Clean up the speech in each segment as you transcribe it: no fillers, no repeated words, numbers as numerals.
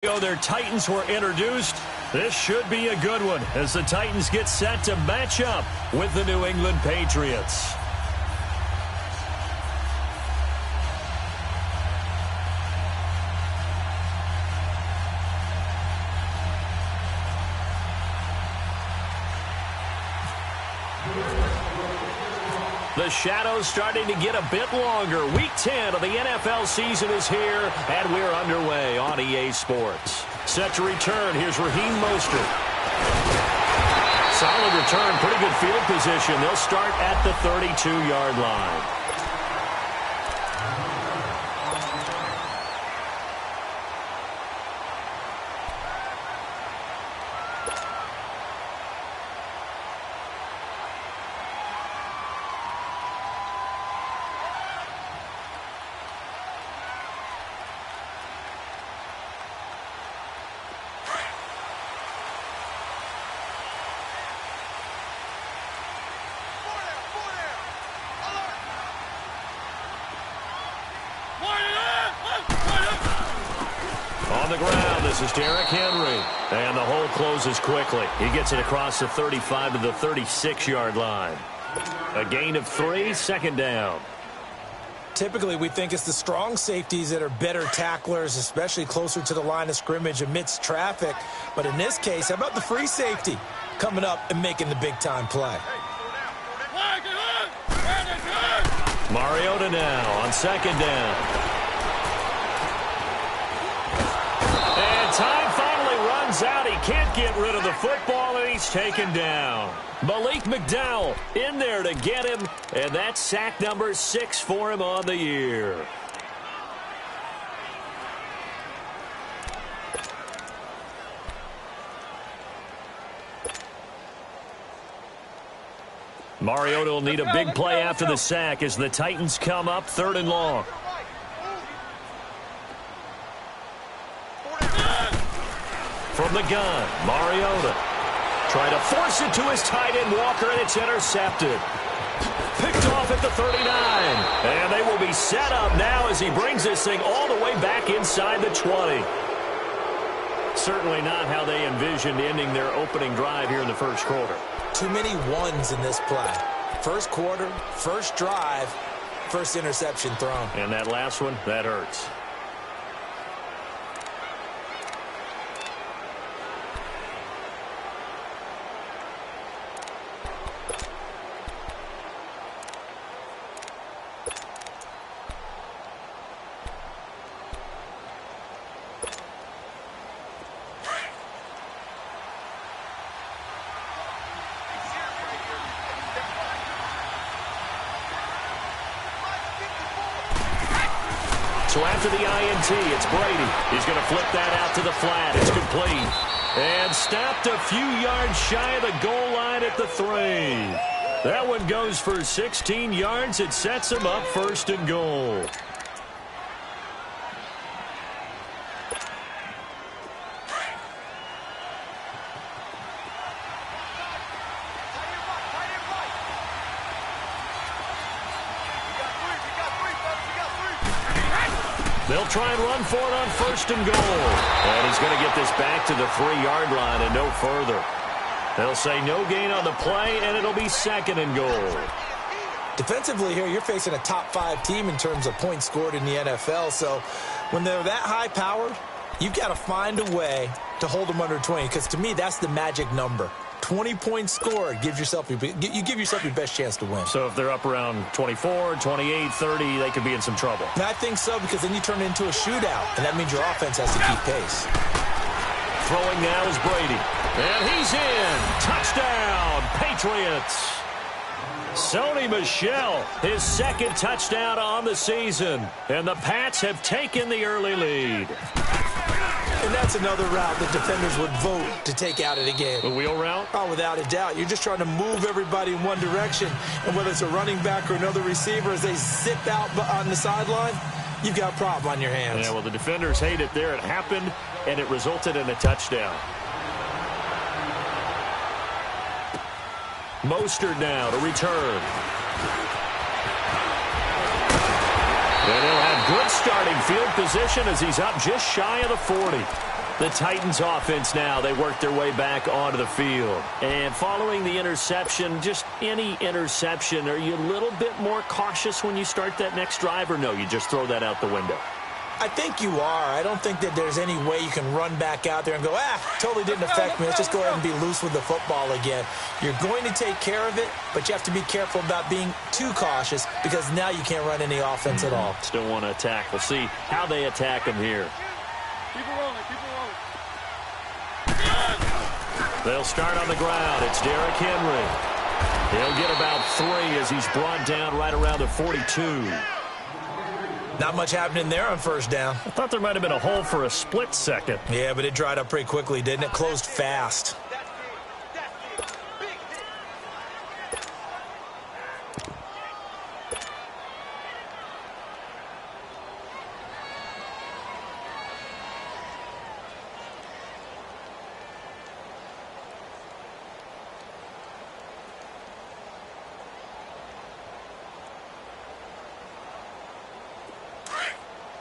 Their Titans were introduced. This should be a good one as the Titans get set to match up with the New England Patriots. The shadow's starting to get a bit longer. Week 10 of the NFL season is here, and we're underway on EA Sports. Set to return, here's Raheem Mostert. Solid return, pretty good field position. They'll start at the 32-yard line. On the ground, this is Derrick Henry. And the hole closes quickly. He gets it across the 35 to the 36-yard line. A gain of 3, second down. Typically, we think it's the strong safeties that are better tacklers, especially closer to the line of scrimmage amidst traffic. But in this case, how about the free safety coming up and making the big-time play? Mariota now on second down. Time finally runs out. He can't get rid of the football, and he's taken down. Malik McDowell in there to get him, and that's sack number 6 for him on the year. Mariota will need a big play after the sack as the Titans come up 3rd and long. From the gun, Mariota. Trying to force it to his tight end, Walker, and it's intercepted. Picked off at the 39. And they will be set up now as he brings this thing all the way back inside the 20. Certainly not how they envisioned ending their opening drive here in the first quarter. Too many ones in this play. First quarter, first drive, first interception thrown. And that last one, that hurts. So after the INT, it's Brady. He's going to flip that out to the flat. It's complete. And stopped a few yards shy of the goal line at the 3. That one goes for 16 yards. It sets him up 1st and goal. They'll try and run for it on 1st and goal. And he's going to get this back to the 3-yard line and no further. They'll say no gain on the play, and it'll be 2nd and goal. Defensively here, you're facing a top-5 team in terms of points scored in the NFL. So when they're that high-powered, you've got to find a way to hold them under 20. Because to me, that's the magic number. 20 points scored, you give yourself your best chance to win. So if they're up around 24, 28, 30, they could be in some trouble. And I think so, because then you turn it into a shootout, and that means your offense has to keep pace. Throwing now is Brady. And he's in. Touchdown, Patriots. Sony Michel, his 2nd touchdown on the season. And the Pats have taken the early lead. And that's another route that defenders would vote to take out of the game. The wheel route? Oh, without a doubt. You're just trying to move everybody in one direction. And whether it's a running back or another receiver, as they zip out on the sideline, you've got a problem on your hands. Yeah, well, the defenders hate it there. It happened, and it resulted in a touchdown. Mostert now to return. And he'll have good starting field position as he's up just shy of the 40. The Titans offense now, they work their way back onto the field. And following the interception, just any interception, are you a little bit more cautious when you start that next drive, or no, you just throw that out the window? I think you are. I don't think that there's any way you can run back out there and go, totally didn't affect me. Let's just go ahead and be loose with the football again. You're going to take care of it, but you have to be careful about being too cautious because now you can't run any offense at all. Still want to attack. We'll see how they attack him here. Keep it rolling, keep it rolling. They'll start on the ground. It's Derrick Henry. He'll get about 3 as he's brought down right around the 42. Not much happening there on first down. I thought there might have been a hole for a split second. Yeah, but it dried up pretty quickly, didn't it? Closed fast.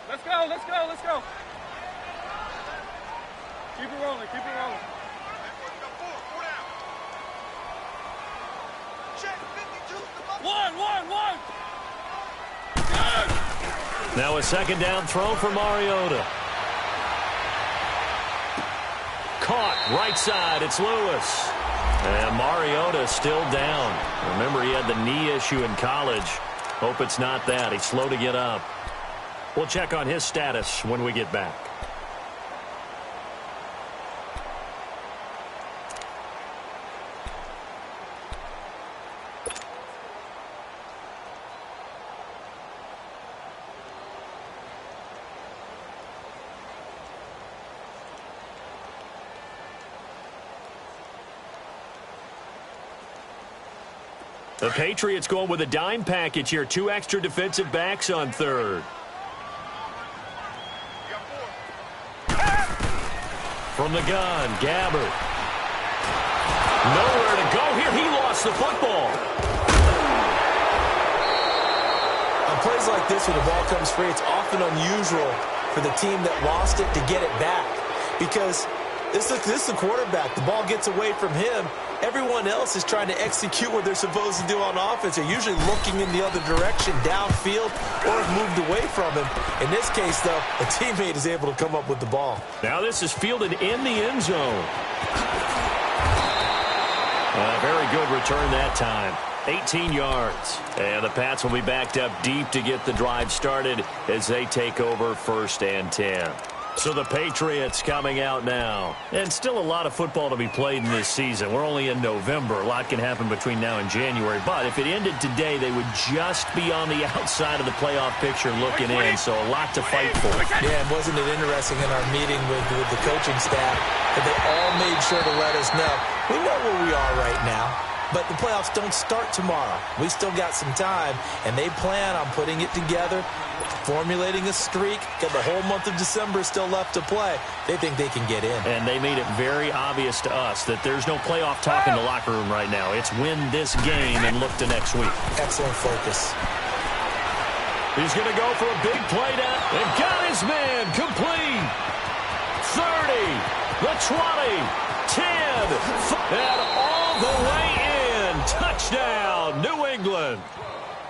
Let's go, let's go, let's go. Keep it rolling, keep it rolling. One. Now a second down throw for Mariota. Caught right side. It's Lewis. And Mariota still down. Remember, he had the knee issue in college. Hope it's not that. He's slow to get up. We'll check on his status when we get back. The Patriots going with a dime package here. 2 extra defensive backs on third. From the gun, Gabbert. Nowhere to go here. He lost the football. On plays like this where the ball comes free, it's often unusual for the team that lost it to get it back. Because this is the quarterback. The ball gets away from him. Everyone else is trying to execute what they're supposed to do on offense. They're usually looking in the other direction, downfield, or have moved away from him. In this case, though, a teammate is able to come up with the ball. Now this is fielded in the end zone. A very good return that time. 18 yards. And the Pats will be backed up deep to get the drive started as they take over 1st and 10. So the Patriots coming out now. And still a lot of football to be played in this season. We're only in November. A lot can happen between now and January. But if it ended today, they would just be on the outside of the playoff picture looking in. So a lot to fight for. Yeah, and wasn't it interesting in our meeting with the coaching staff that they all made sure to let us know, we know where we are right now. But the playoffs don't start tomorrow. We still got some time, and they plan on putting it together, formulating a streak. Got the whole month of December still left to play. They think they can get in. And they made it very obvious to us that there's no playoff talk in the locker room right now. It's win this game and look to next week. Excellent focus. He's going to go for a big play down. And got his man complete. 30, the 20, 10, and all the way in. Touchdown, New England.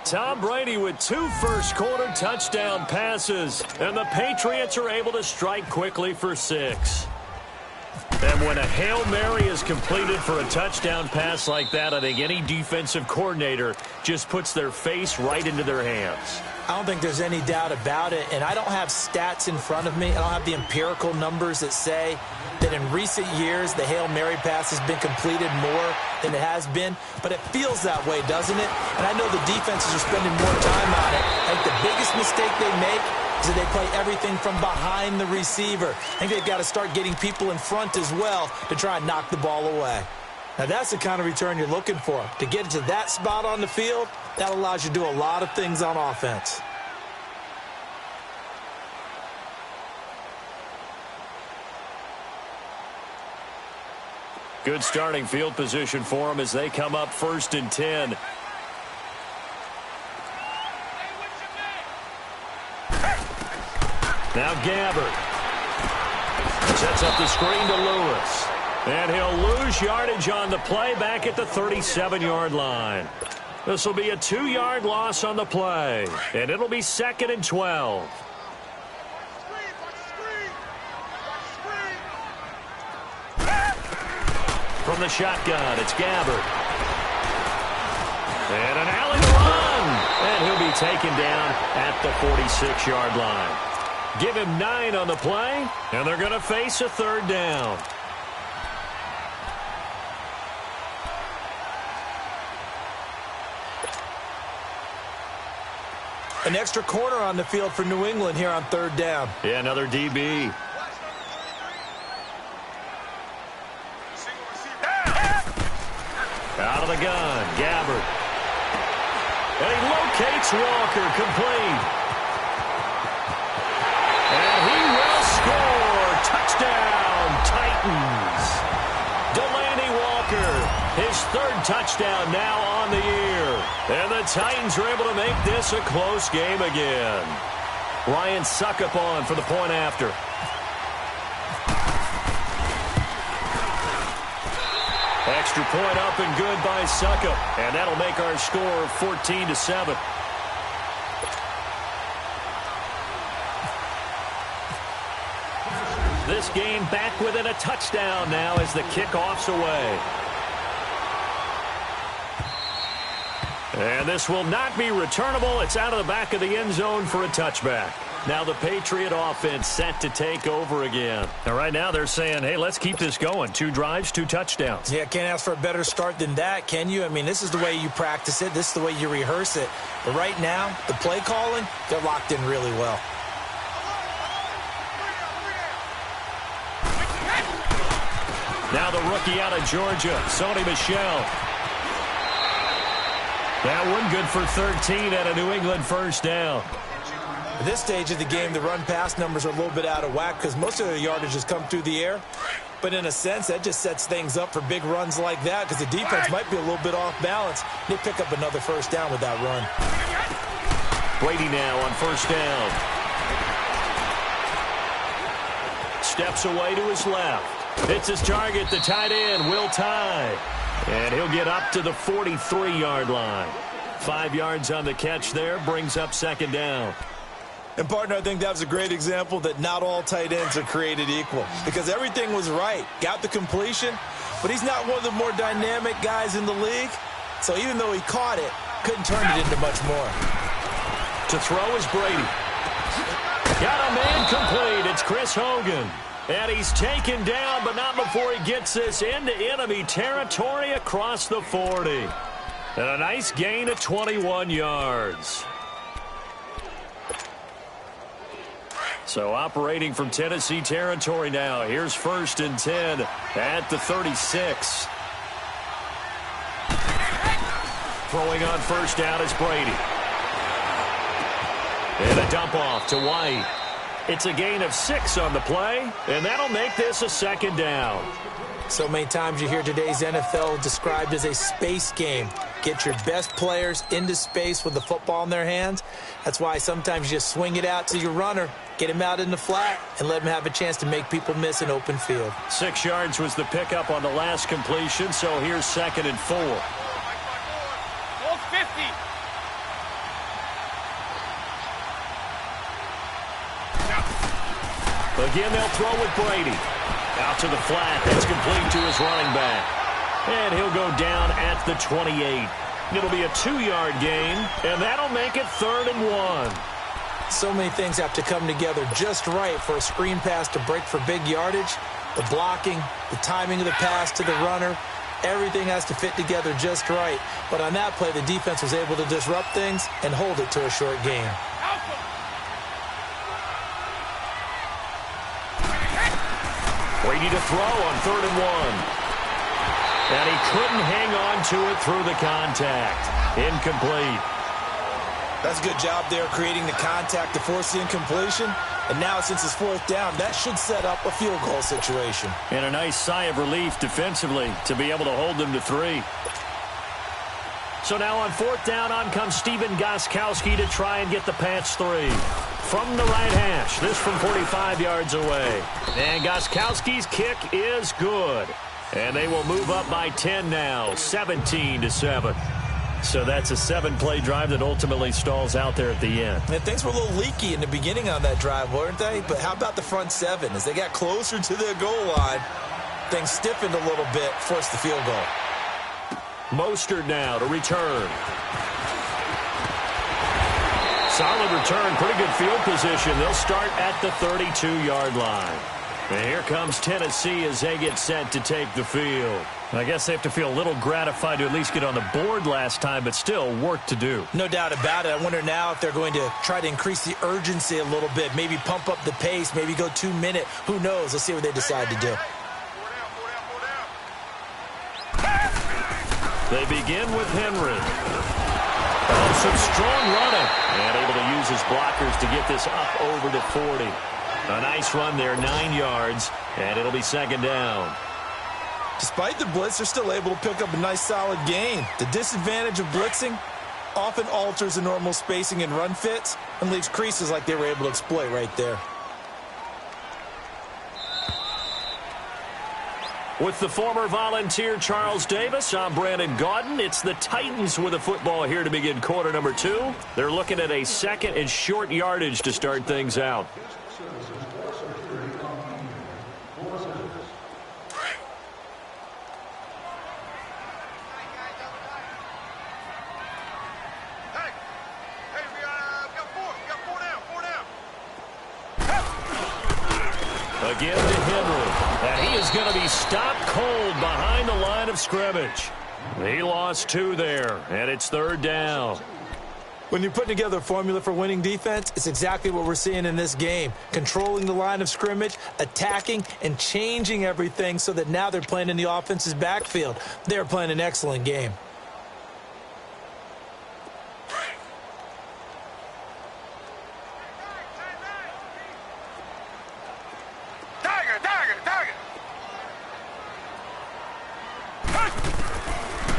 Tom Brady with 2 first-quarter touchdown passes, and the Patriots are able to strike quickly for 6. And when a Hail Mary is completed for a touchdown pass like that, I think any defensive coordinator just puts their face right into their hands. I don't think there's any doubt about it, and I don't have stats in front of me. I don't have the empirical numbers that say that in recent years the Hail Mary pass has been completed more than it has been, but it feels that way, doesn't it? And I know the defenses are spending more time on it. I think the biggest mistake they make is that they play everything from behind the receiver. I think they've got to start getting people in front as well to try and knock the ball away. Now, that's the kind of return you're looking for. To get to that spot on the field, that allows you to do a lot of things on offense. Good starting field position for them as they come up 1st and 10. Now Gabbert. Sets up the screen to Lewis. And he'll lose yardage on the play back at the 37-yard line. This will be a 2-yard loss on the play. And it'll be 2nd and 12. From the shotgun, it's Gabbert. And an alley run. And he'll be taken down at the 46-yard line. Give him 9 on the play, and they're going to face a 3rd down. An extra corner on the field for New England here on 3rd down. Yeah, another DB. Out of the gun, Gabbert. And he locates Walker, complete. And he will score. Touchdown, Titans. Delaney Walker, his 3rd touchdown now on the year. And the Titans are able to make this a close game again. Ryan Suckup on for the point after. Extra point up and good by Suckup. And that'll make our score 14-7. This game back within a touchdown now as the kickoff's away. And this will not be returnable. It's out of the back of the end zone for a touchback. Now the Patriot offense set to take over again. And right now they're saying, hey, let's keep this going. 2 drives, 2 touchdowns. Yeah, can't ask for a better start than that, can you? I mean, this is the way you practice it. This is the way you rehearse it. But right now, the play calling, they're locked in really well. Now the rookie out of Georgia, Sony Michel. That one good for 13 at a New England 1st down. At this stage of the game, the run-pass numbers are a little bit out of whack because most of their yardage has come through the air. But in a sense, that just sets things up for big runs like that because the defense might be a little bit off balance. They pick up another 1st down with that run. Brady now on 1st down. Steps away to his left. Hits his target, the tight end, Will Tye. And he'll get up to the 43-yard line. 5 yards on the catch there, brings up 2nd down. And, partner, I think that was a great example that not all tight ends are created equal because everything was right. Got the completion, but he's not one of the more dynamic guys in the league. So even though he caught it, couldn't turn it into much more. To throw is Brady. Got a man complete. It's Chris Hogan. And he's taken down, but not before he gets this into enemy territory across the 40. And a nice gain of 21 yards. So operating from Tennessee territory now. Here's 1st and 10 at the 36. Throwing on 1st down is Brady. And a dump off to White. It's a gain of 6 on the play, and that'll make this a 2nd down. So many times you hear today's NFL described as a space game. Get your best players into space with the football in their hands. That's why sometimes you just swing it out to your runner, get him out in the flat, and let him have a chance to make people miss an open field. 6 yards was the pickup on the last completion, so here's 2nd and 4. Goal 50. Again, they'll throw with Brady. Out to the flat. That's complete to his running back. And he'll go down at the 28. It'll be a 2-yard gain, and that'll make it 3rd and 1. So many things have to come together just right for a screen pass to break for big yardage. The blocking, the timing of the pass to the runner, everything has to fit together just right. But on that play, the defense was able to disrupt things and hold it to a short gain. Brady to throw on 3rd and 1. And he couldn't hang on to it through the contact. Incomplete. That's a good job there creating the contact to force the incompletion. And now since it's 4th down, that should set up a field goal situation. And a nice sigh of relief defensively to be able to hold them to 3. So now on 4th down, on comes Stephen Gostkowski to try and get the Pats 3. from the right hash. This from 45 yards away. And Gostkowski's kick is good. And they will move up by 10 now, 17-7. So that's a 7-play drive that ultimately stalls out there at the end. And things were a little leaky in the beginning on that drive, weren't they? But how about the front seven? As they got closer to the goal line, things stiffened a little bit, forced the field goal. Mostert now to return. Solid return, pretty good field position. They'll start at the 32-yard line. And here comes Tennessee as they get set to take the field. I guess they have to feel a little gratified to at least get on the board last time, but still work to do. No doubt about it. I wonder now if they're going to try to increase the urgency a little bit, maybe pump up the pace, maybe go 2-minute. Who knows? Let's see what they decide to do. They begin with Henry. Oh, some strong running. And able to use his blockers to get this up over to 40. A nice run there, 9 yards, and it'll be second down. Despite the blitz, they're still able to pick up a nice solid gain. The disadvantage of blitzing often alters the normal spacing and run fits and leaves creases like they were able to exploit right there. With the former Volunteer Charles Davis, I'm Brandon Gaudin. It's the Titans with the football here to begin quarter number 2. They're looking at a second and short yardage to start things out. Again to Henry. And he is going to be stopped cold behind the line of scrimmage. He lost 2 there, and it's third down. When you're putting together a formula for winning defense, it's exactly what we're seeing in this game. Controlling the line of scrimmage, attacking, and changing everything so that now they're playing in the offense's backfield. They're playing an excellent game.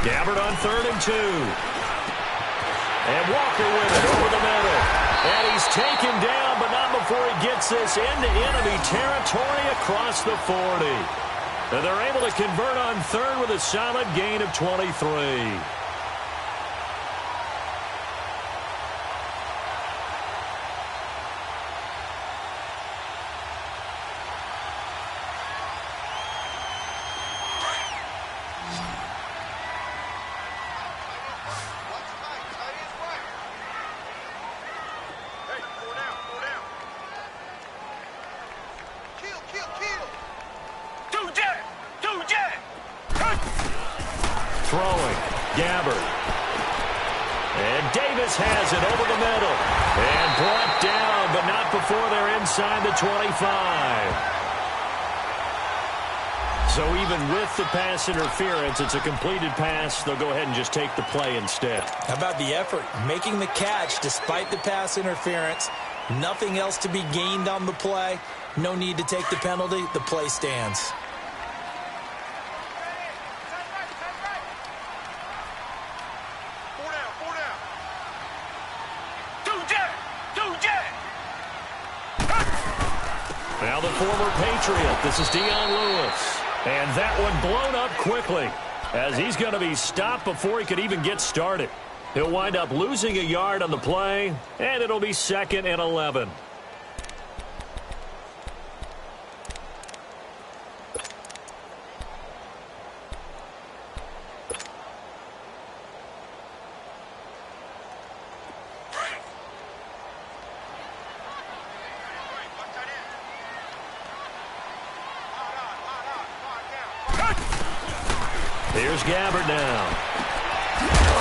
Gabbard on 3rd and 2. And Walker with it over the middle. And he's taken down, but not before he gets this into enemy territory across the 40. And they're able to convert on 3rd with a solid gain of 23. Throwing, Gabbard. And Davis has it over the middle. And brought down, but not before they're inside the 25. So even with the pass interference, it's a completed pass. They'll go ahead and just take the play instead. How about the effort? Making the catch despite the pass interference. Nothing else to be gained on the play. No need to take the penalty. The play stands. Now the former Patriot. This is Dion Lewis. And that one blown up quickly as he's going to be stopped before he could even get started. He'll wind up losing a yard on the play, and it'll be 2nd and 11. Here's Gabbard now.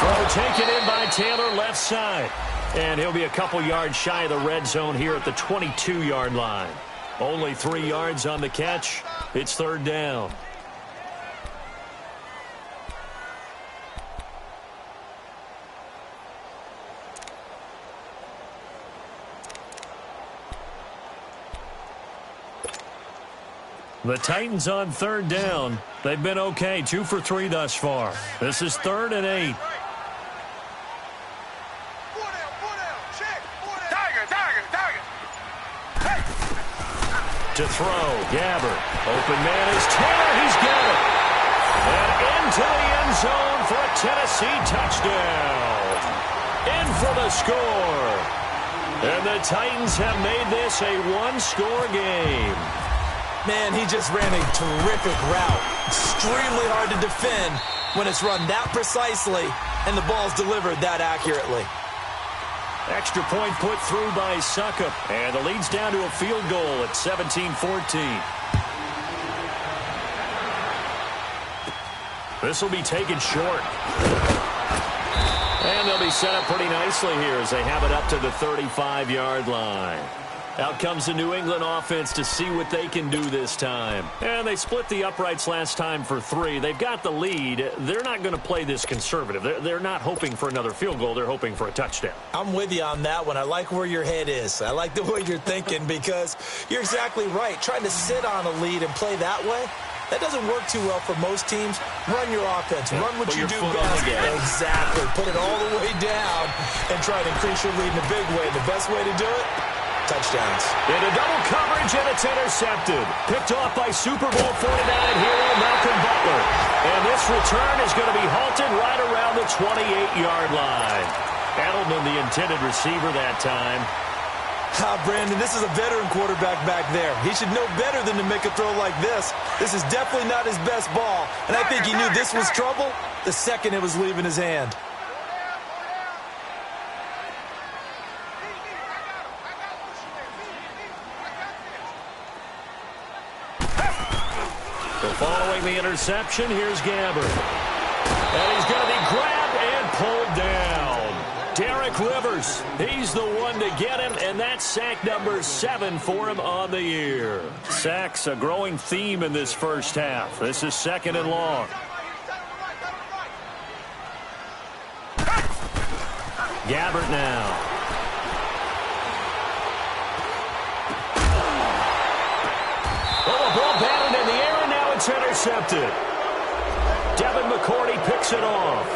Throw taken in by Taylor left side. And he'll be a couple yards shy of the red zone here at the 22-yard line. Only 3 yards on the catch. It's third down. The Titans on third down. They've been okay, 2 for 3 thus far. This is 3rd and 8. To throw, Gabbert. Open man is Taylor. He's got it. And into the end zone for a Tennessee touchdown. In for the score. And the Titans have made this a one-score game. Man, he just ran a terrific route. Extremely hard to defend when it's run that precisely and the ball's delivered that accurately. Extra point put through by Succop. And the lead's down to a field goal at 17-14. This will be taken short. And they'll be set up pretty nicely here as they have it up to the 35-yard line. Out comes the New England offense to see what they can do this time. And they split the uprights last time for 3. They've got the lead. They're not going to play this conservative. They're not hoping for another field goal. They're hoping for a touchdown. I'm with you on that one. I like where your head is. I like the way you're thinking because you're exactly right. Trying to sit on a lead and play that way, that doesn't work too well for most teams. Run your offense. Run what you do best. Exactly. Put it all the way down and try to increase your lead in a big way. The best way to do it, touchdowns. Into double coverage, and it's intercepted. Picked off by Super Bowl 49 hero Malcolm Butler. And this return is going to be halted right around the 28-yard line. Edelman, the intended receiver that time. Brandon, this is a veteran quarterback back there. He should know better than to make a throw like this. This is definitely not his best ball, and I think he knew this was trouble the second it was leaving his hand. So following the interception, here's Gabbert. And he's going to be grabbed and pulled down. Derek Rivers, he's the one to get him, and that's sack number 7 for him on the year. Sacks, a growing theme in this first half. This is 2nd and long. Gabbert now. Oh, a ball batted in the air, and now it's intercepted. Devin McCourty picks it off.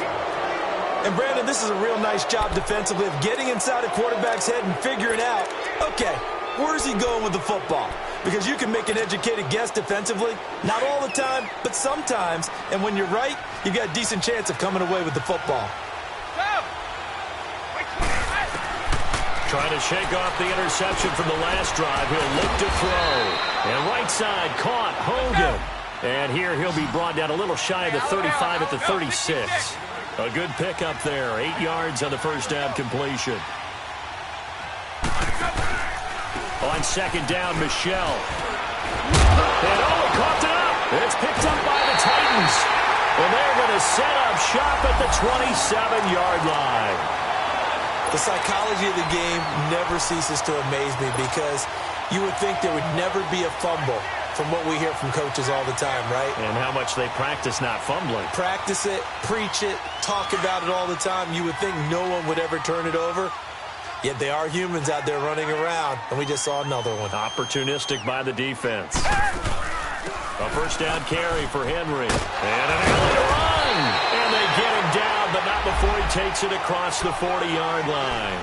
And, Brandon, this is a real nice job defensively of getting inside a quarterback's head and figuring out, okay, where's he going with the football? Because you can make an educated guess defensively. Not all the time, but sometimes. And when you're right, you got a decent chance of coming away with the football. Trying to shake off the interception from the last drive. He'll look to throw. And right side caught Hogan. And here he'll be brought down a little shy of the 35 at the 36. A good pickup there. 8 yards on the first down completion. On second down, Michelle. And he coughed it up. It's picked up by the Titans. And they're going to set up shop at the 27-yard line. The psychology of the game never ceases to amaze me because you would think there would never be a fumble from what we hear from coaches all the time, right? And how much they practice not fumbling. Practice it, preach it, talk about it all the time. You would think no one would ever turn it over. Yet they are humans out there running around, and we just saw another one. Opportunistic by the defense. A first down carry for Henry. And an early run. And they get him down, but not before he takes it across the 40-yard line.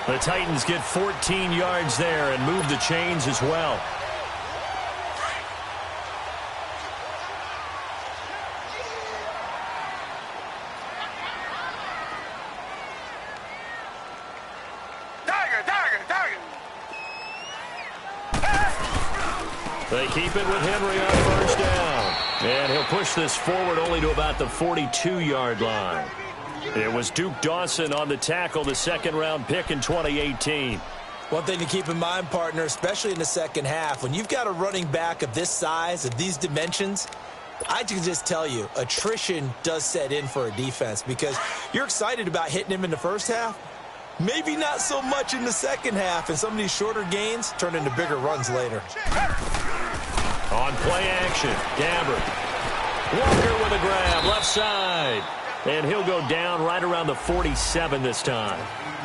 The Titans get 14 yards there and move the chains as well. They keep it with Henry on first down. And he'll push this forward only to about the 42-yard line. It was Duke Dawson on the tackle, the second-round pick in 2018. One thing to keep in mind, partner, especially in the second half, when you've got a running back of this size, of these dimensions, I can just tell you, attrition does set in for a defense because you're excited about hitting him in the first half. Maybe not so much in the second half, and some of these shorter gains turn into bigger runs later. On play action, Gabbert. Walker with a grab, left side. And he'll go down right around the 47 this time.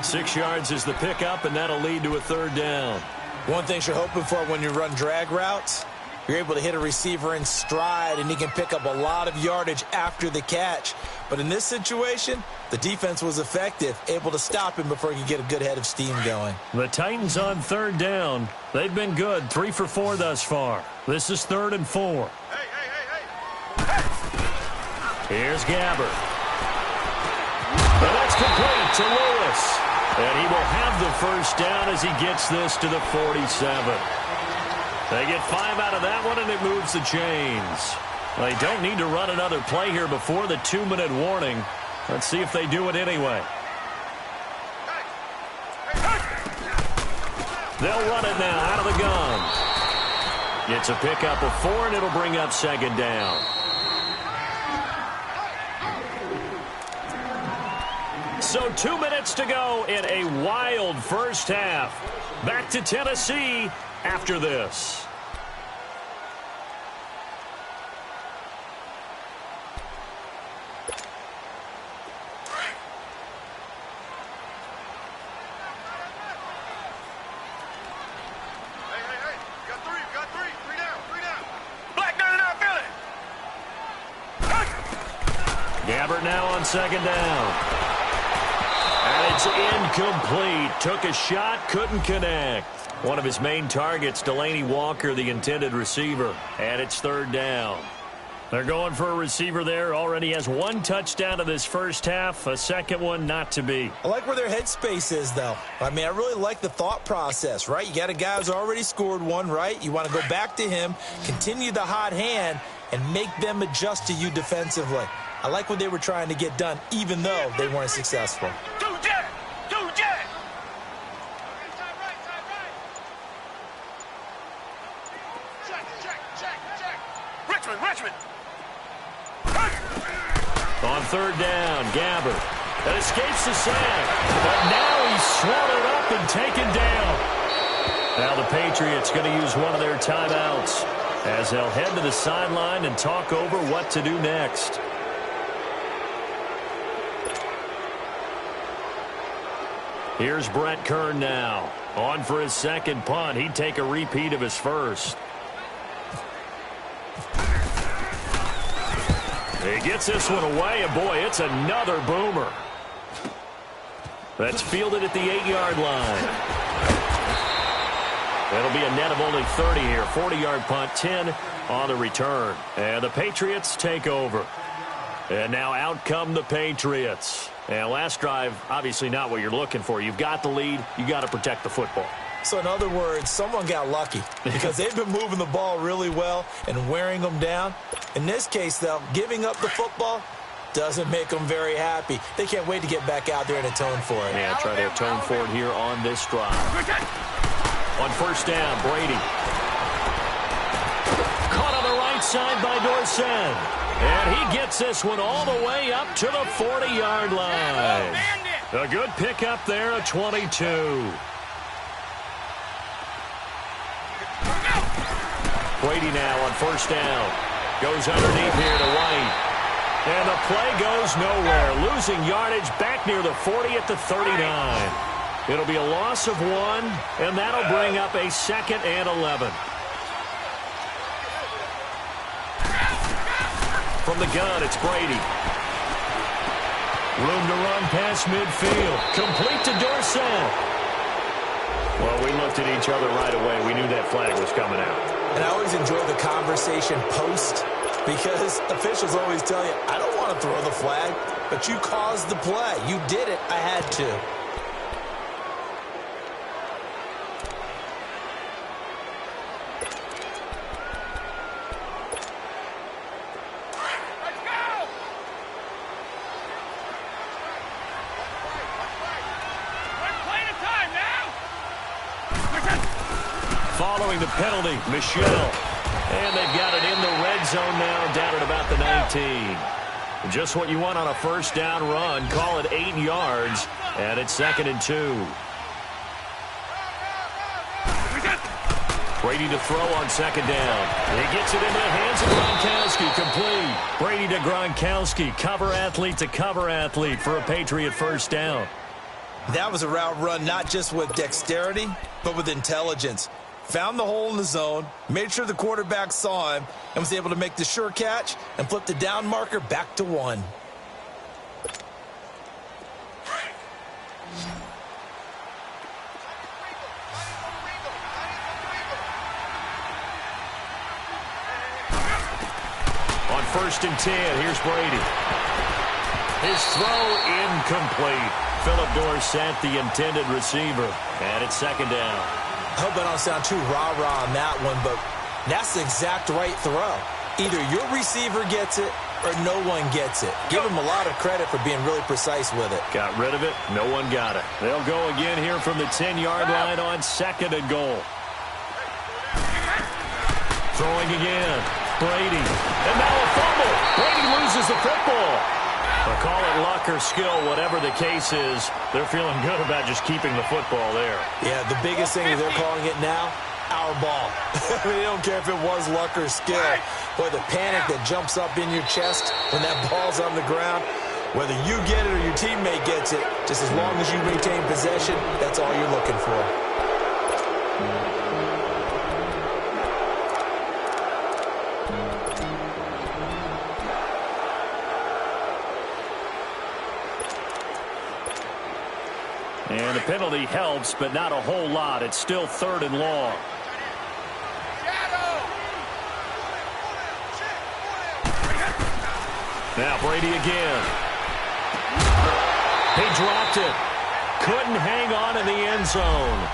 6 yards is the pickup, and that'll lead to a third down. One thing you're hoping for when you run drag routes, You're able to hit a receiver in stride, and he can pick up a lot of yardage after the catch. But in this situation, the defense was effective, able to stop him before he could get a good head of steam going. The Titans on third down. They've been good, 3 for 4 thus far. This is 3rd and 4. Here's Gabbert. And that's complete to Lewis. And he will have the first down as he gets this to the 47. They get 5 out of that one, and it moves the chains. They don't need to run another play here before the 2-minute warning. Let's see if they do it anyway. They'll run it now out of the gun. It's a pickup of 4, and it'll bring up 2nd down. So 2 minutes to go in a wild first half. Back to Tennessee after this. Gabbert now on 2nd down. And it's incomplete. Took a shot, couldn't connect. One of his main targets, Delaney Walker, the intended receiver. And it's 3rd down. They're going for a receiver there. Already has 1 touchdown in this first half. A second one not to be. I like where their headspace is, though. I mean, I really like the thought process, right? You got a guy who's already scored 1, right? You want to go back to him, continue the hot hand, and make them adjust to you defensively. I like what they were trying to get done, even though they weren't successful. Richmond. On 3rd down, Gabbert. That escapes the sack. But now he's swallowed up and taken down. Now the Patriots going to use one of their timeouts as they'll head to the sideline and talk over what to do next. Here's Brett Kern now. On for his 2nd punt. He'd take a repeat of his first. He gets this one away, and boy, it's another boomer. That's fielded at the 8-yard line. That'll be a net of only 30 here. 40-yard punt, 10 on the return. And the Patriots take over. And now out come the Patriots. And last drive, obviously not what you're looking for. You've got the lead. You got to protect the football. So in other words, someone got lucky because they've been moving the ball really well and wearing them down. In this case, though, giving up the football doesn't make them very happy. They can't wait to get back out there and atone for it. Yeah, try to atone for it here on this drive. On 1st down, Brady. Caught on the right side by Dorsett. And he gets this one all the way up to the 40-yard line. A good pickup there, a 22. Brady now on 1st down. Goes underneath here to White. And the play goes nowhere. Losing yardage back near the 40 at the 39. It'll be a loss of 1, and that'll bring up a 2nd and 11. From the gun, it's Brady. Room to run past midfield. Complete to Dorsett. Well, we looked at each other right away. We knew that flag was coming out. And I always enjoy the conversation post because officials always tell you, I don't want to throw the flag, but you caused the play. You did it. I had to. Following the penalty, Michelle. And they've got it in the red zone now, down at about the 19. Just what you want on a 1st down run. Call it 8 yards, and it's 2nd and 2. Brady to throw on 2nd down. He gets it into the hands of Gronkowski, complete. Brady to Gronkowski, cover athlete to cover athlete for a Patriot 1st down. That was a route run not just with dexterity, but with intelligence. found the hole in the zone, made sure the quarterback saw him, and was able to make the sure catch and flip the down marker back to 1. On 1st and 10, here's Brady. His throw incomplete. Philip Dorsett, the intended receiver. And it's 2nd down. I hope I don't sound too rah-rah on that one, but that's the exact right throw. Either your receiver gets it or no one gets it. Give him a lot of credit for being really precise with it. Got rid of it. No one got it. They'll go again here from the 10-yard line on 2nd and goal. Throwing again. Brady. And now a fumble. Brady loses the football. Or call it luck or skill, whatever the case is, they're feeling good about just keeping the football there. Yeah, the biggest thing is they're calling it now, our ball. They don't care if it was luck or skill. Boy, the panic that jumps up in your chest when that ball's on the ground, whether you get it or your teammate gets it, just as long as you maintain possession, that's all you're looking for. And the penalty helps, but not a whole lot. It's still 3rd and long. Now Brady again. He dropped it. Couldn't hang on in the end zone.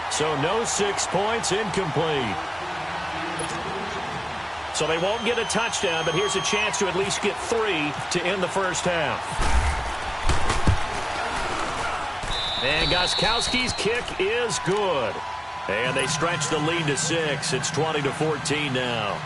So no 6 points, incomplete. So they won't get a touchdown, but here's a chance to at least get 3 to end the first half. And Gostkowski's kick is good. And they stretch the lead to 6. It's 20-14 now.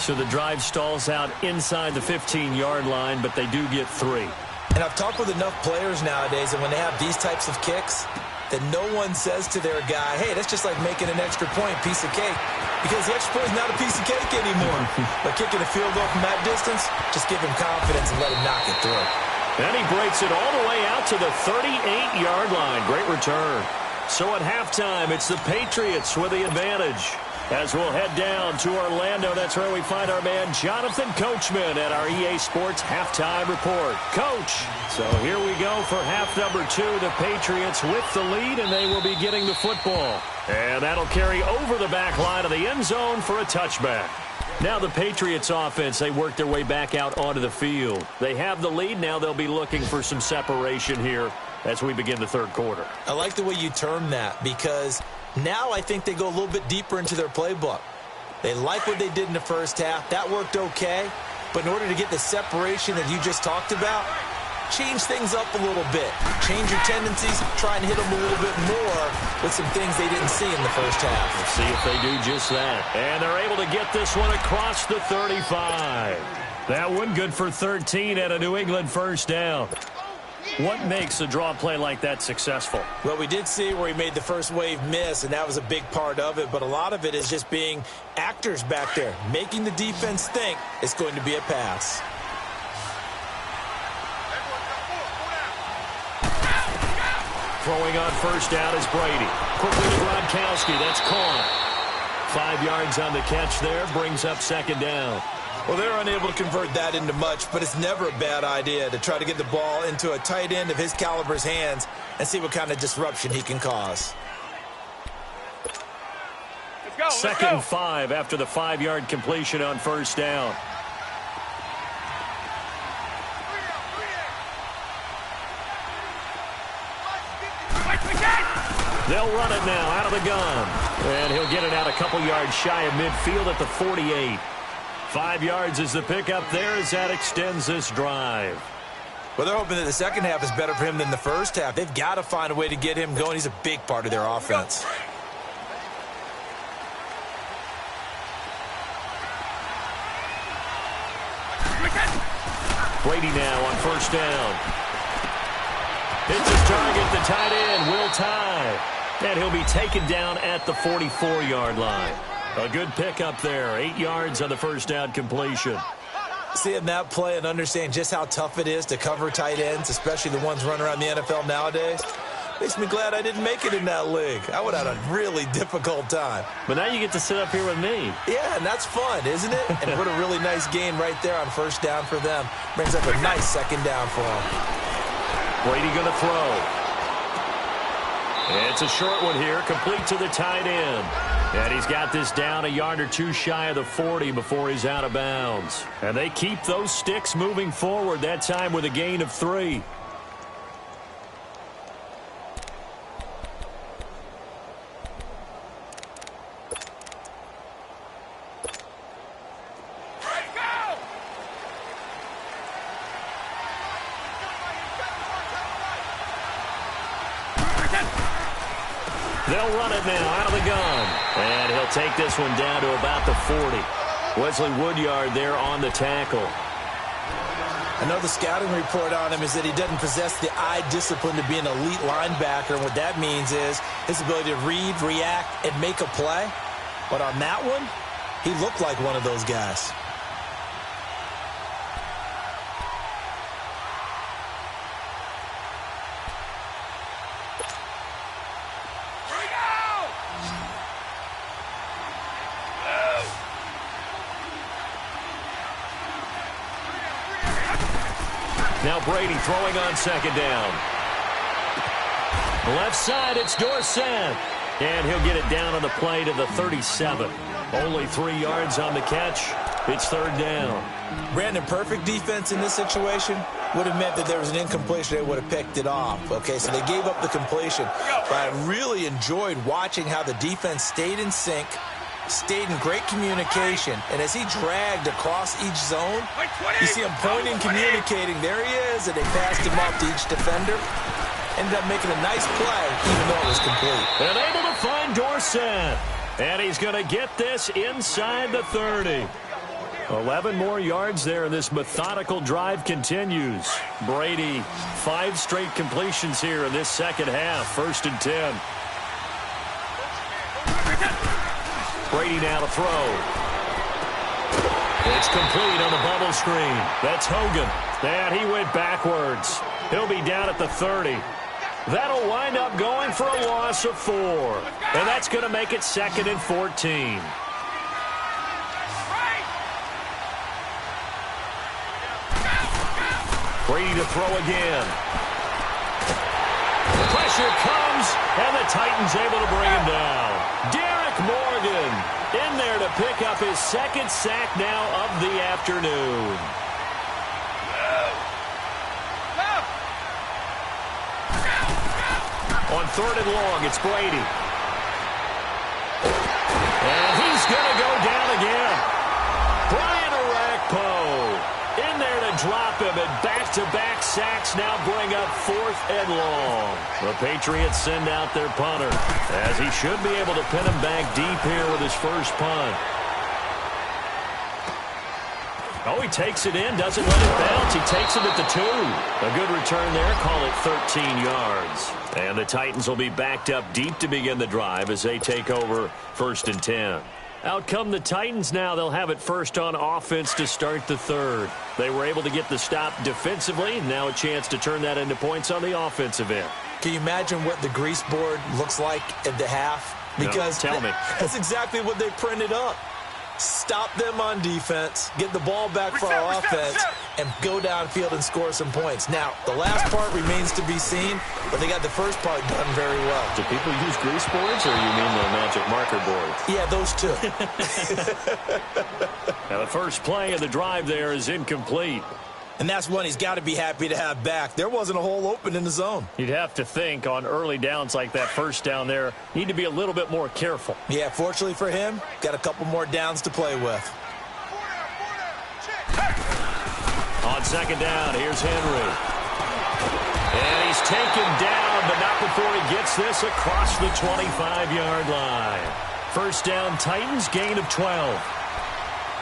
So the drive stalls out inside the 15-yard line, but they do get 3. And I've talked with enough players nowadays, and when they have these types of kicks, that no one says to their guy, hey, that's just like making an extra point, piece of cake. Because the extra point is not a piece of cake anymore. But kicking a field goal from that distance, just give him confidence and let him knock it through. And he breaks it all the way out to the 38-yard line. Great return. So at halftime, it's the Patriots with the advantage. As we'll head down to Orlando, that's where we find our man Jonathan Coachman at our EA Sports Halftime Report. Coach, so here we go for half number 2. The Patriots with the lead, and they will be getting the football. And that'll carry over the back line of the end zone for a touchback. Now the Patriots offense, they work their way back out onto the field. They have the lead. Now they'll be looking for some separation here as we begin the third quarter. I like the way you term that, because now I think they go a little bit deeper into their playbook. They like what they did in the first half. That worked okay. But in order to get the separation that you just talked about, change things up a little bit. Change your tendencies. Try and hit them a little bit more with some things they didn't see in the first half. Let's see if they do just that. And they're able to get this one across the 35. That one good for 13 at a New England first down. What makes a draw play like that successful? Well, we did see where he made the first wave miss, and that was a big part of it. But a lot of it is just being actors back there, making the defense think it's going to be a pass. Throwing on first down is Brady. Quickly to Gronkowski. That's caught. 5 yards on the catch there. Brings up second down. Well, they're unable to convert that into much, but it's never a bad idea to try to get the ball into a tight end of his caliber's hands and see what kind of disruption he can cause. Second and 5 after the 5-yard completion on first down. They'll run it now out of the gun. And he'll get it out a couple yards shy of midfield at the 48. 5 yards is the pickup there as that extends this drive. Well, they're hoping that the second half is better for him than the first half. They've got to find a way to get him going. He's a big part of their offense. Brady now on first down. It's his target, the tight end, Will Tye. And he'll be taken down at the 44-yard line. A good pickup there, 8 yards on the first down completion. Seeing that play and understand just how tough it is to cover tight ends, especially the ones running around the NFL nowadays. Makes me glad I didn't make it in that league. I would have had a really difficult time. But now you get to sit up here with me. Yeah, and that's fun, isn't it? And what a really nice gain right there on first down for them. Brings up a nice second down for them. Brady going to throw. It's a short one here, complete to the tight end. And he's got this down a yard or two shy of the 40 before he's out of bounds. And they keep those sticks moving forward, that time with a gain of 3. They'll run it now out of the gun. And he'll take this one down to about the 40. Wesley Woodyard there on the tackle. I know the scouting report on him is that he doesn't possess the eye discipline to be an elite linebacker. And what that means is his ability to read, react, and make a play. But on that one, he looked like one of those guys. Now Brady throwing on second down. Left side, it's Dorsett. And he'll get it down on the play to the 37. Only 3 yards on the catch. It's third down. Brandon, perfect defense in this situation would have meant that there was an incompletion. They would have picked it off. Okay, so they gave up the completion. But I really enjoyed watching how the defense stayed in sync, stayed in great communication, and as he dragged across each zone, you see him pointing, communicating. There he is, and they passed him off to each defender. Ended up making a nice play, even though it was complete. And able to find Dorsett. And he's going to get this inside the 30. 11 more yards there, and this methodical drive continues. Brady, 5 straight completions here in this second half. 1st and 10. Brady now to throw. It's complete on the bubble screen. That's Hogan. And he went backwards. He'll be down at the 30. That'll wind up going for a loss of 4. And that's going to make it 2nd and 14. Brady to throw again. The pressure comes, and the Titans able to bring him down. Derek Morgan in there to pick up his 2nd sack now of the afternoon. On 3rd and long, it's Brady. And he's going to go down again. Brian Orakpo in there to drop him, and back-to-back sacks now bring up 4th and long. The Patriots send out their punter, as he should be able to pin him back deep here with his first punt. Oh, he takes it in, doesn't let it bounce. He takes it at the 2. A good return there, call it 13 yards. And the Titans will be backed up deep to begin the drive as they take over 1st and 10. Out come the Titans now. They'll have it first on offense to start the 3rd. They were able to get the stop defensively. Now a chance to turn that into points on the offensive end. Can you imagine what the grease board looks like at the half? Because no, tell me. That's exactly what they printed up. Stop them on defense, get the ball back for our offense, and go downfield and score some points. Now, the last part remains to be seen, but they got the first part done very well. Do people use grease boards, or you mean the magic marker boards? Yeah, those two. Now, the first play of the drive there is incomplete. And that's one he's got to be happy to have back. There wasn't a hole open in the zone. You'd have to think on early downs like that first down there, need to be a little bit more careful. Yeah, fortunately for him, got a couple more downs to play with. On second down, here's Henry. And he's taken down, but not before he gets this across the 25-yard line. First down, Titans, gain of 12.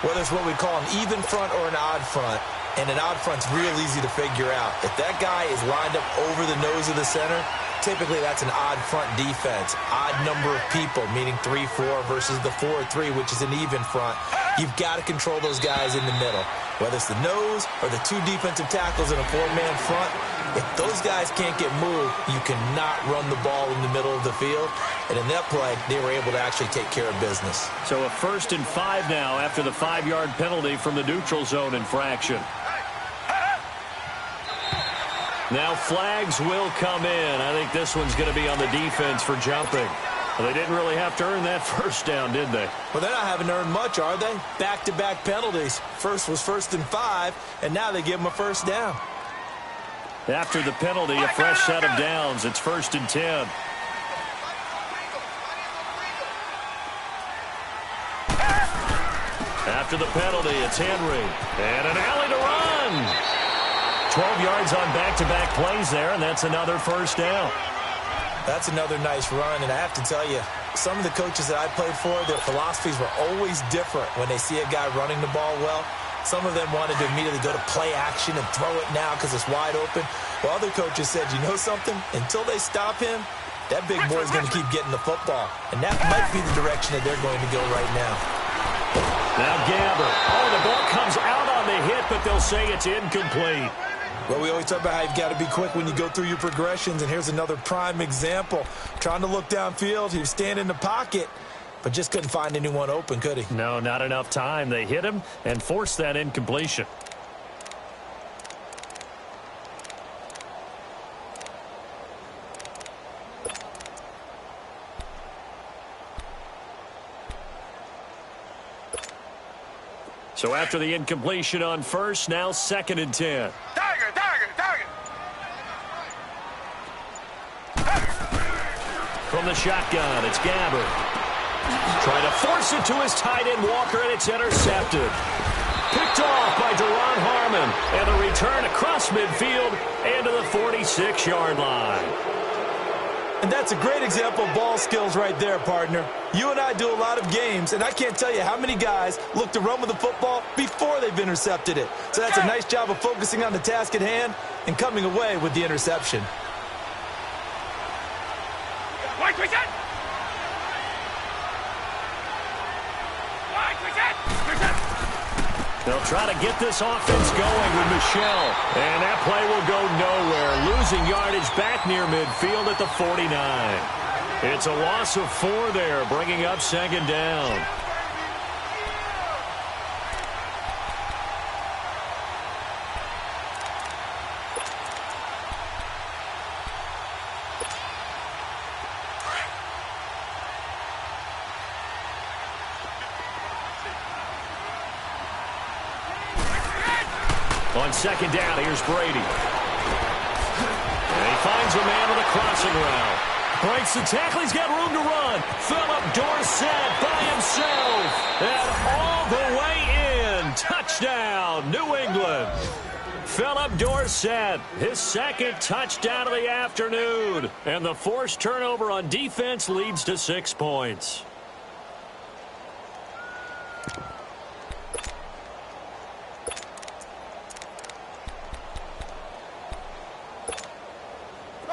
Whether it's what we call an even front or an odd front, and an odd front's real easy to figure out. If that guy is lined up over the nose of the center, typically that's an odd front defense. Odd number of people, meaning 3-4 versus the 4-3, which is an even front. You've got to control those guys in the middle, whether it's the nose or the two defensive tackles in a four-man front. If those guys can't get moved, you cannot run the ball in the middle of the field. And in that play, they were able to actually take care of business. So a 1st and 5 now after the 5-yard penalty from the neutral zone infraction. Now flags will come in. I think this one's going to be on the defense for jumping. Well, they didn't really have to earn that first down, did they? Well, they're not having to earn much, are they? Back-to-back penalties. First was 1st and 5, and now they give them a first down. After the penalty, a fresh set of downs. It's 1st and 10. After the penalty, it's Henry. And an alley to run. 12 yards on back-to-back plays there, and that's another first down. That's another nice run, and I have to tell you, some of the coaches that I played for, their philosophies were always different when they see a guy running the ball well. Some of them wanted to immediately go to play action and throw it now because it's wide open. While other coaches said, you know something? Until they stop him, that big boy's going to keep getting the football. And that might be the direction that they're going to go right now. Now Gabbert. Oh, the ball comes out on the hit, but they'll say it's incomplete. Well, we always talk about how you've got to be quick when you go through your progressions, and here's another prime example. Trying to look downfield, he was standing in the pocket, but just couldn't find anyone open, could he? No, not enough time. They hit him and forced that incompletion. So after the incompletion on first, now 2nd and 10. Tiger, tiger, tiger. From the shotgun, it's Gabbert. Trying to force it to his tight end, Walker, and it's intercepted. Picked off by Deron Harmon. And the return across midfield and to the 46-yard line. And that's a great example of ball skills right there, partner. You and I do a lot of games, and I can't tell you how many guys look to run with the football before they've intercepted it. So that's a nice job of focusing on the task at hand and coming away with the interception. Wide reset. Wide reset. Reset. They'll try to get this offense going with Michel. And that play will go nowhere. Losing yardage back near midfield at the 49. It's a loss of 4 there, bringing up 2nd down. On 2nd down, here's Brady. And he finds a man on the crossing route. Breaks the tackle. He's got room to run. Philip Dorsett by himself. And all the way in. Touchdown, New England. Philip Dorsett, his 2nd touchdown of the afternoon. And the forced turnover on defense leads to 6 points.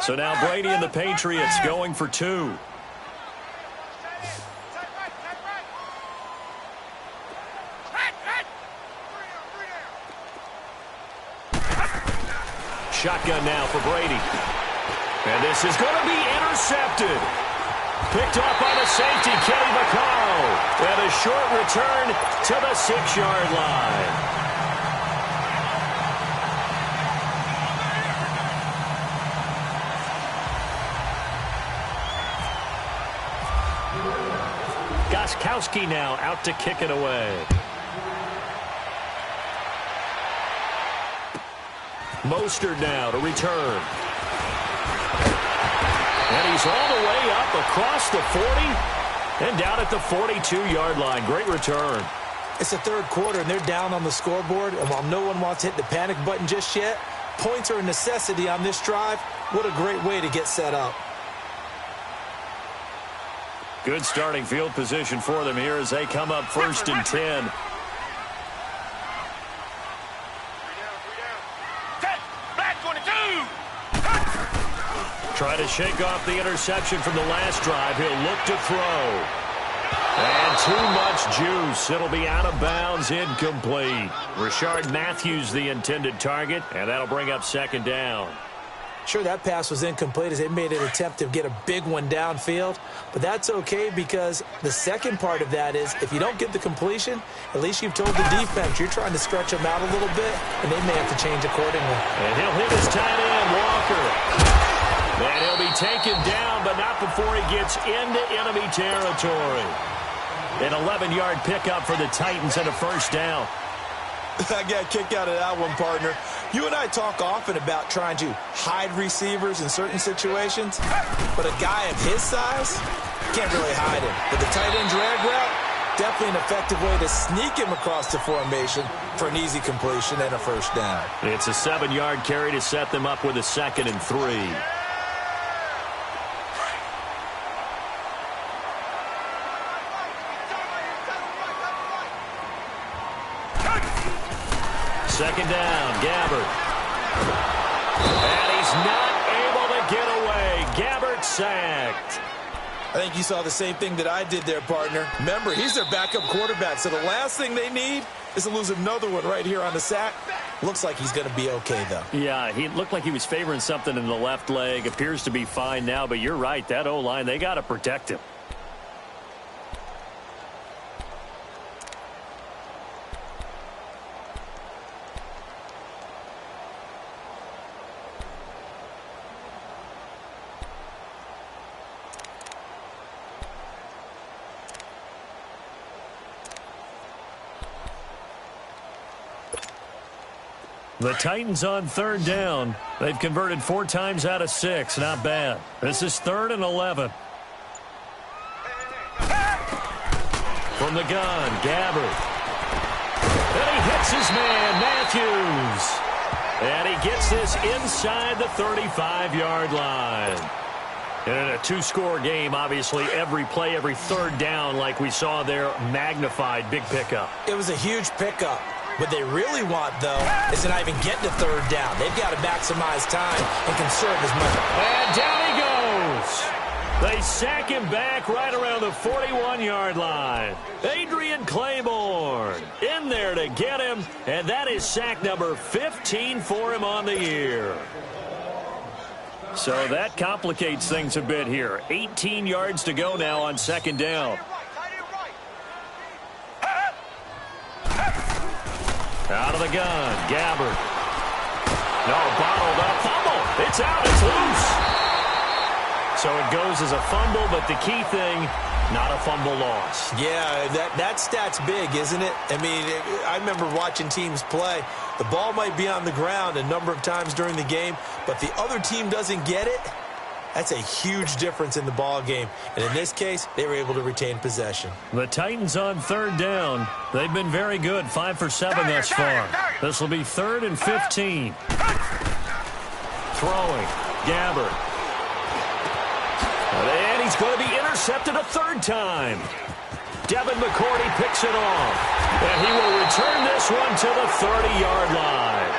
So now Brady and the Patriots going for 2. Shotgun now for Brady. And this is going to be intercepted. Picked off by the safety, Kenny Vaccaro. And a short return to the 6-yard line. Goskowski now out to kick it away. Mostert now to return. And he's all the way up across the 40 and down at the 42-yard line. Great return. It's the 3rd quarter, and they're down on the scoreboard. And while no one wants to hit the panic button just yet, points are a necessity on this drive. What a great way to get set up. Good starting field position for them here as they come up 1st and 10. Try to shake off the interception from the last drive. He'll look to throw. And too much juice. It'll be out of bounds, incomplete. Rashard Matthews, the intended target, and that'll bring up second down. Sure, that pass was incomplete as they made an attempt to get a big one downfield, but that's okay because the second part of that is if you don't get the completion, at least you've told the defense you're trying to stretch them out a little bit, and they may have to change accordingly. And he'll hit his tight end, Walker. And he'll be taken down, but not before he gets into enemy territory. An 11-yard pickup for the Titans and a first down. I got a kick out of that one, partner. You and I talk often about trying to hide receivers in certain situations, but a guy of his size can't really hide him. But the tight end drag route, definitely an effective way to sneak him across the formation for an easy completion and a first down. It's a 7-yard carry to set them up with a 2nd and 3. Second down, Gabbert. And he's not able to get away. Gabbert sacked. I think you saw the same thing that I did there, partner. Remember, he's their backup quarterback, so the last thing they need is to lose another one right here on the sack. Looks like he's going to be okay, though. Yeah, he looked like he was favoring something in the left leg. Appears to be fine now, but you're right. That O-line, they got to protect him. The Titans on 3rd down. They've converted 4 times out of 6. Not bad. This is 3rd and 11. From the gun, Gabbert. And he hits his man, Matthews. And he gets this inside the 35-yard line. And in a 2-score game, obviously, every play, every 3rd down, like we saw there, magnified. Big pickup. It was a huge pickup. What they really want, though, is to not even get to 3rd down. They've got to maximize time and conserve as much. And down he goes. They sack him back right around the 41-yard line. Adrian Claiborne in there to get him, and that is sack number 15 for him on the year. So that complicates things a bit here. 18 yards to go now on 2nd down. Out of the gun, Gabbert. No, bottled up, fumble. It's out, it's loose. So it goes as a fumble, but the key thing, not a fumble loss. Yeah, that stat's big, isn't it? I mean, I remember watching teams play. The ball might be on the ground a number of times during the game, but the other team doesn't get it. That's a huge difference in the ball game. And in this case, they were able to retain possession. The Titans on 3rd down. They've been very good, 5 for 7 thus far. This will be 3rd and 15. Throwing, Gabbert. And he's going to be intercepted a 3rd time. Devin McCourty picks it off. And he will return this one to the 30-yard line.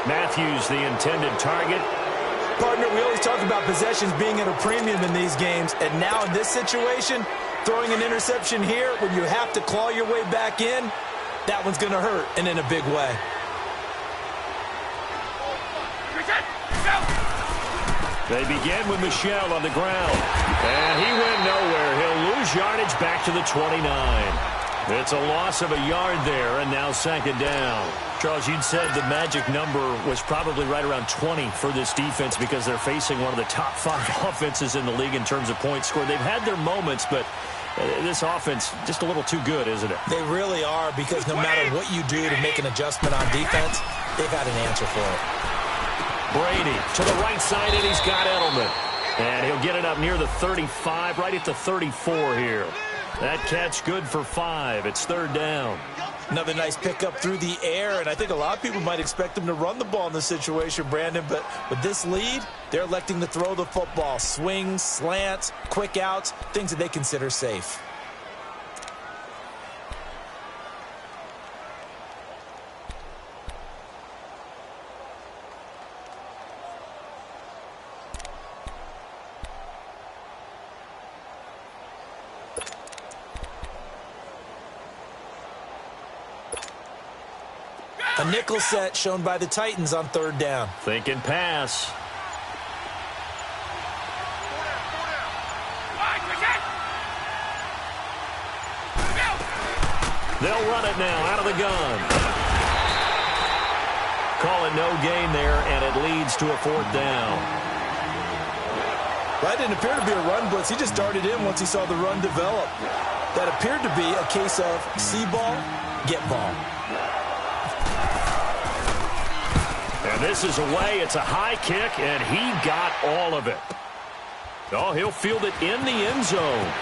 Matthews, the intended target. Partner, we always talk about possessions being at a premium in these games, and now in this situation, throwing an interception here when you have to claw your way back in, that one's going to hurt, and in a big way. They begin with Michel on the ground, and he went nowhere. He'll lose yardage back to the 29. It's a loss of a yard there, and now 2nd down. Charles, you'd said the magic number was probably right around 20 for this defense because they're facing one of the top 5 offenses in the league in terms of points scored. They've had their moments, but this offense just a little too good, isn't it? They really are, because no matter what you do to make an adjustment on defense, they've got an answer for it. Brady to the right side, and he's got Edelman. And he'll get it up near the 35, right at the 34 here. That catch good for 5. It's 3rd down. Another nice pickup through the air, and I think a lot of people might expect them to run the ball in this situation, Brandon, but with this lead, they're electing to throw the football. Swings, slants, quick outs, things that they consider safe. A nickel set shown by the Titans on third down. Thinking pass. They'll run it now out of the gun. Calling no gain there, and it leads to a fourth down. That didn't appear to be a run blitz. He just darted in once he saw the run develop. That appeared to be a case of see ball, get ball. And this is away. It's a high kick, and he got all of it. Oh, he'll field it in the end zone.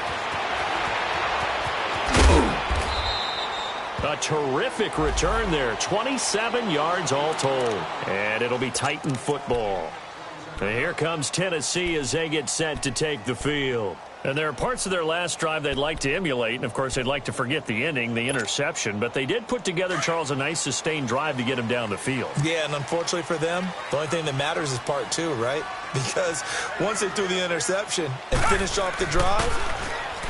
A terrific return there. 27 yards all told. And it'll be Titan football. And here comes Tennessee as they get set to take the field. And there are parts of their last drive they'd like to emulate. And, of course, they'd like to forget the ending, the interception. But they did put together, Charles, a nice sustained drive to get him down the field. Yeah, and unfortunately for them, the only thing that matters is part two, right? Because once they threw the interception and finished off the drive,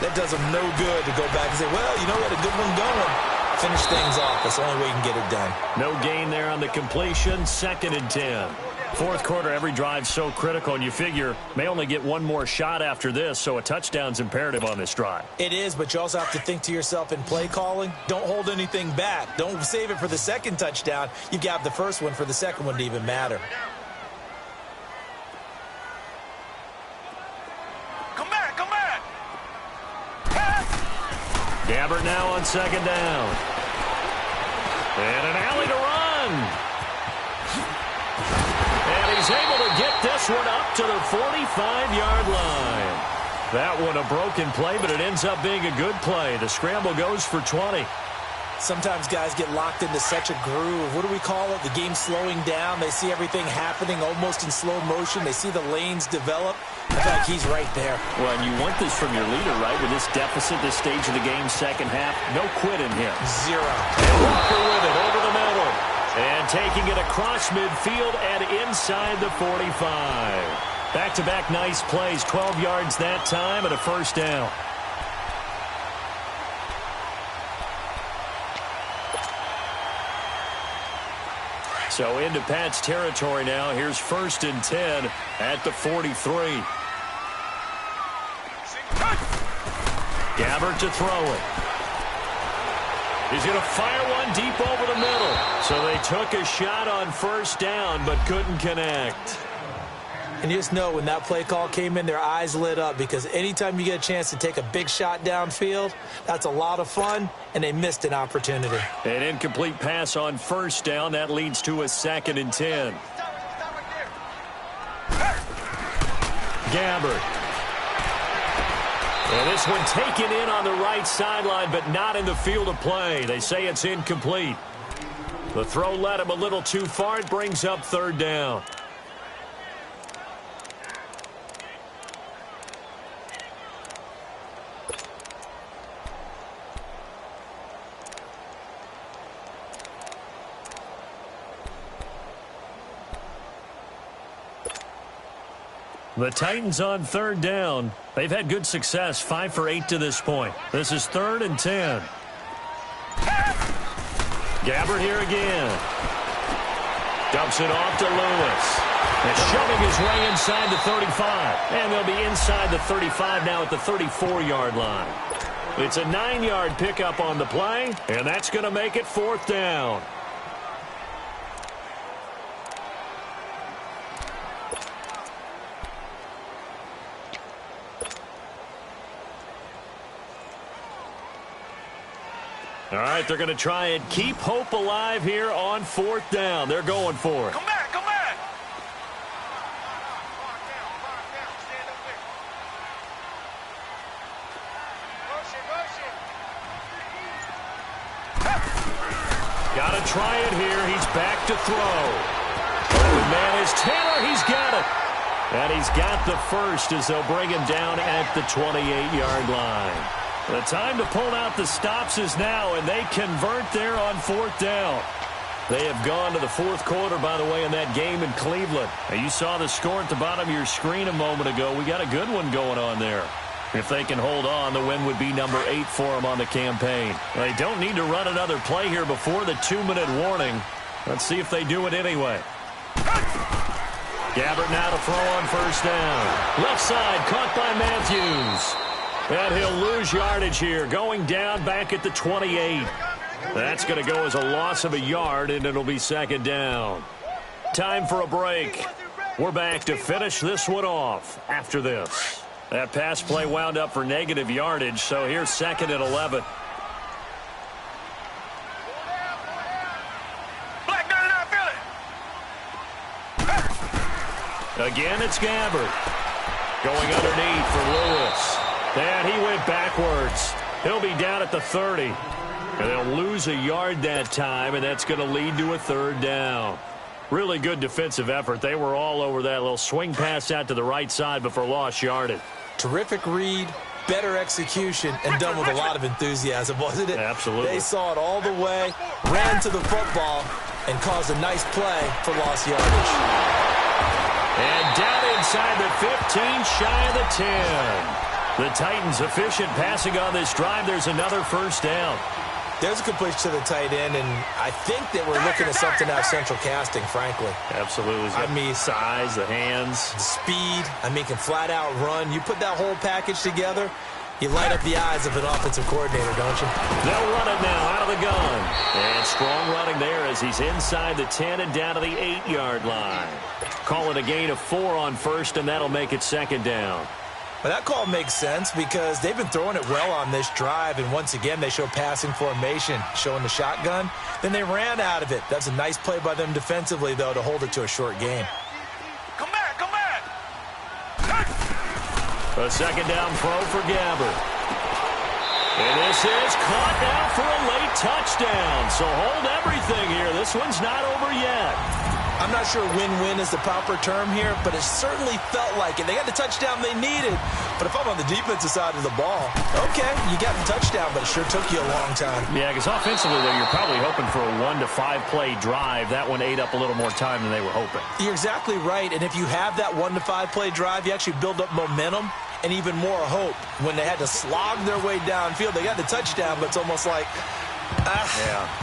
that does them no good to go back and say, well, you know, we had a good one going. Finish things off. That's the only way you can get it done. No gain there on the completion. 2nd and 10. Fourth quarter, every drive's so critical, and you figure may only get one more shot after this, so a touchdown's imperative on this drive. It is, but you also have to think to yourself in play calling, don't hold anything back. Don't save it for the second touchdown. You got the first one for the second one to even matter. Come back, come back. Gabbert now on 2nd down. And an alley to run. And he's able to get this one up to the 45-yard line. That one a broken play, but it ends up being a good play. The scramble goes for 20. Sometimes guys get locked into such a groove. What do we call it? The game slowing down. They see everything happening almost in slow motion. They see the lanes develop. I feel like he's right there. Well, and you want this from your leader, right? With this deficit, this stage of the game, second half, no quit in him. Zero. And Walker with it over the middle. And taking it across midfield and inside the 45. Back-to-back nice plays. 12 yards that time and a first down. So into Pat's territory now. Here's 1st and 10 at the 43. Gabbert to throw it. He's going to fire one deep over the middle. So they took a shot on first down but couldn't connect. And you just know when that play call came in, their eyes lit up because anytime you get a chance to take a big shot downfield, that's a lot of fun, and they missed an opportunity. An incomplete pass on first down. That leads to a 2nd and 10. Gabbert. And this one taken in on the right sideline, but not in the field of play. They say it's incomplete. The throw led him a little too far. It brings up 3rd down. The Titans on 3rd down. They've had good success, 5 for 8 to this point. This is 3rd and 10. Gabbert here again. Dumps it off to Lewis. And shoving his way inside the 35. And they'll be inside the 35 now at the 34-yard line. It's a 9-yard pickup on the play, and that's going to make it 4th down. All right, they're going to try and keep hope alive here on 4th down. They're going for it. Come back, come back. Got to try it here. He's back to throw. Open man is Taylor. He's got it. And he's got the first as they'll bring him down at the 28-yard line. The time to pull out the stops is now, and they convert there on 4th down. They have gone to the 4th quarter, by the way, in that game in Cleveland. Now, you saw the score at the bottom of your screen a moment ago. We got a good one going on there. If they can hold on, the win would be number 8 for them on the campaign. They don't need to run another play here before the 2-minute warning. Let's see if they do it anyway. Gabbert now to throw on first down. Left side caught by Matthews. And he'll lose yardage here, going down back at the 28. That's going to go as a loss of a yard, and it'll be second down. Time for a break. We're back to finish this one off after this. That pass play wound up for negative yardage, so here's second and 11. Again, it's Gabbert. Going underneath for Lewis. And he went backwards. He'll be down at the 30. And they'll lose a yard that time, and that's going to lead to a third down. Really good defensive effort. They were all over that little swing pass out to the right side before lost yardage. Terrific read, better execution, and done with a lot of enthusiasm, wasn't it? Absolutely. They saw it all the way, ran to the football, and caused a nice play for lost yardage. And down inside the 15, shy of the 10. The Titans efficient passing on this drive. There's another first down. There's a completion to the tight end, and I think that we're looking at something out of central casting, frankly. Absolutely. I mean, size, the hands. the speed. I mean, can flat out run. You put that whole package together, you light up the eyes of an offensive coordinator, don't you? They'll run it now out of the gun. And strong running there as he's inside the 10 and down to the 8-yard line. Call it a gain of 4 on first, and that'll make it second down. Well, that call makes sense because they've been throwing it well on this drive, and once again, they show passing formation, showing the shotgun. Then they ran out of it. That's a nice play by them defensively, though, to hold it to a short game. Come back, come back. A second down throw for Gabbert. And this is caught now for a late touchdown. So hold everything here. This one's not over yet. I'm not sure win-win is the proper term here, but it certainly felt like it. They got the touchdown they needed. But if I'm on the defensive side of the ball, okay, you got the touchdown, but it sure took you a long time. Yeah, because offensively, though, you're probably hoping for a 1 to 5 play drive. That one ate up a little more time than they were hoping. You're exactly right. And if you have that 1 to 5 play drive, you actually build up momentum and even more hope. When they had to slog their way downfield, they got the touchdown, but it's almost like,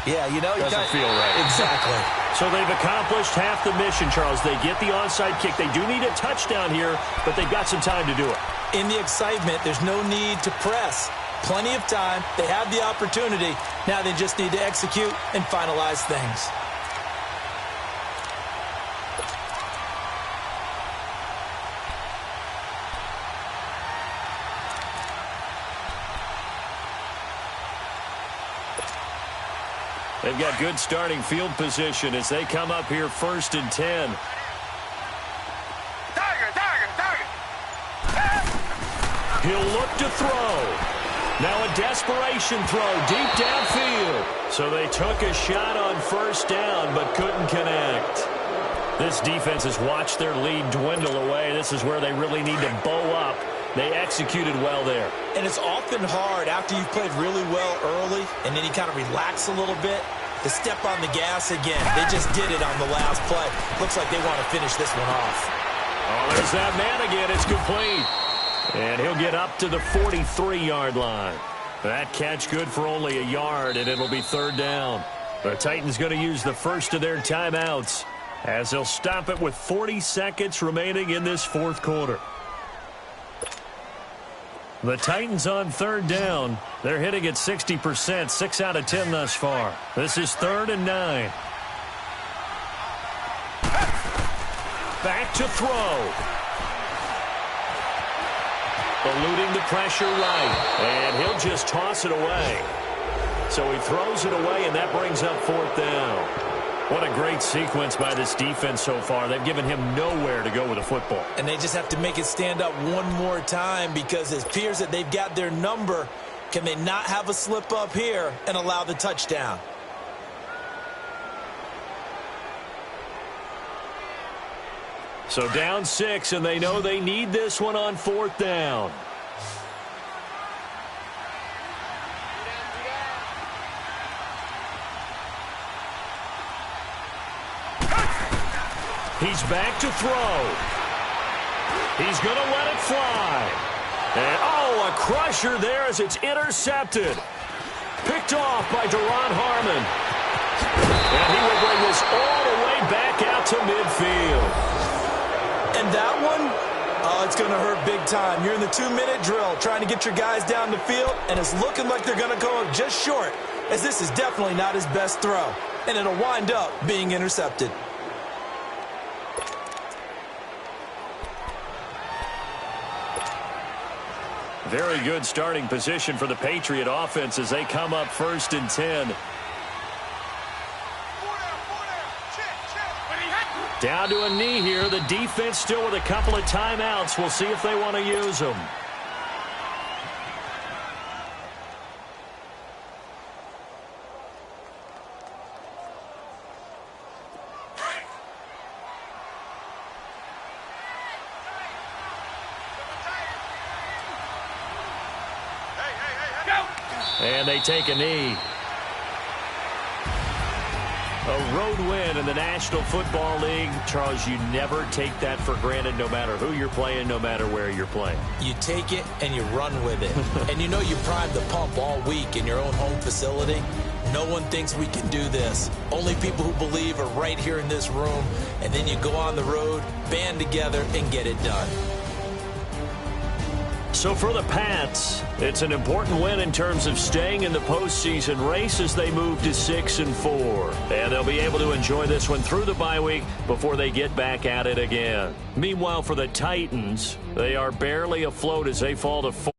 yeah, you know, doesn't feel right. Exactly. So they've accomplished half the mission, Charles. They get the onside kick. They do need a touchdown here, but they've got some time to do it. In the excitement, there's no need to press. Plenty of time. They have the opportunity. Now they just need to execute and finalize things. They've got good starting field position as they come up here 1st and 10. He'll look to throw. Now a desperation throw deep downfield. So they took a shot on first down but couldn't connect. This defense has watched their lead dwindle away. This is where they really need to bow up. They executed well there. And it's often hard after you've played really well early and then you kind of relax a little bit to step on the gas again. They just did it on the last play. Looks like they want to finish this one off. Oh, there's that man again. It's complete. And he'll get up to the 43-yard line. That catch good for only a yard, and it'll be third down. The Titans going to use the first of their timeouts as they'll stop it with 40 seconds remaining in this fourth quarter. The Titans on third down. They're hitting at 60%, 6 out of 10 thus far. This is 3rd and 9. Back to throw. Eluding the pressure right. And he'll just toss it away. So he throws it away, and that brings up 4th down. What a great sequence by this defense so far. They've given him nowhere to go with the football. And they just have to make it stand up one more time because it appears that they've got their number. Can they not have a slip up here and allow the touchdown? So down 6, and they know they need this one on 4th down. He's back to throw. He's going to let it fly. And, oh, a crusher there as it's intercepted. Picked off by Deron Harmon. And he will bring this all the way back out to midfield. And that one, oh, it's going to hurt big time. You're in the 2-minute drill trying to get your guys down the field, and it's looking like they're going to go up just short, as this is definitely not his best throw. And it'll wind up being intercepted. Very good starting position for the Patriot offense as they come up 1st and 10. Down to a knee here. The defense still with a couple of timeouts. We'll see if they want to use them. And they take a knee. A road win in the National Football League. Charles, you never take that for granted no matter who you're playing, no matter where you're playing. You take it and you run with it. And you know you primed the pump all week in your own home facility. No one thinks we can do this. Only people who believe are right here in this room. And then you go on the road, band together, and get it done. So for the Pats, it's an important win in terms of staying in the postseason race as they move to 6-4. And they'll be able to enjoy this one through the bye week before they get back at it again. Meanwhile, for the Titans, they are barely afloat as they fall to 4.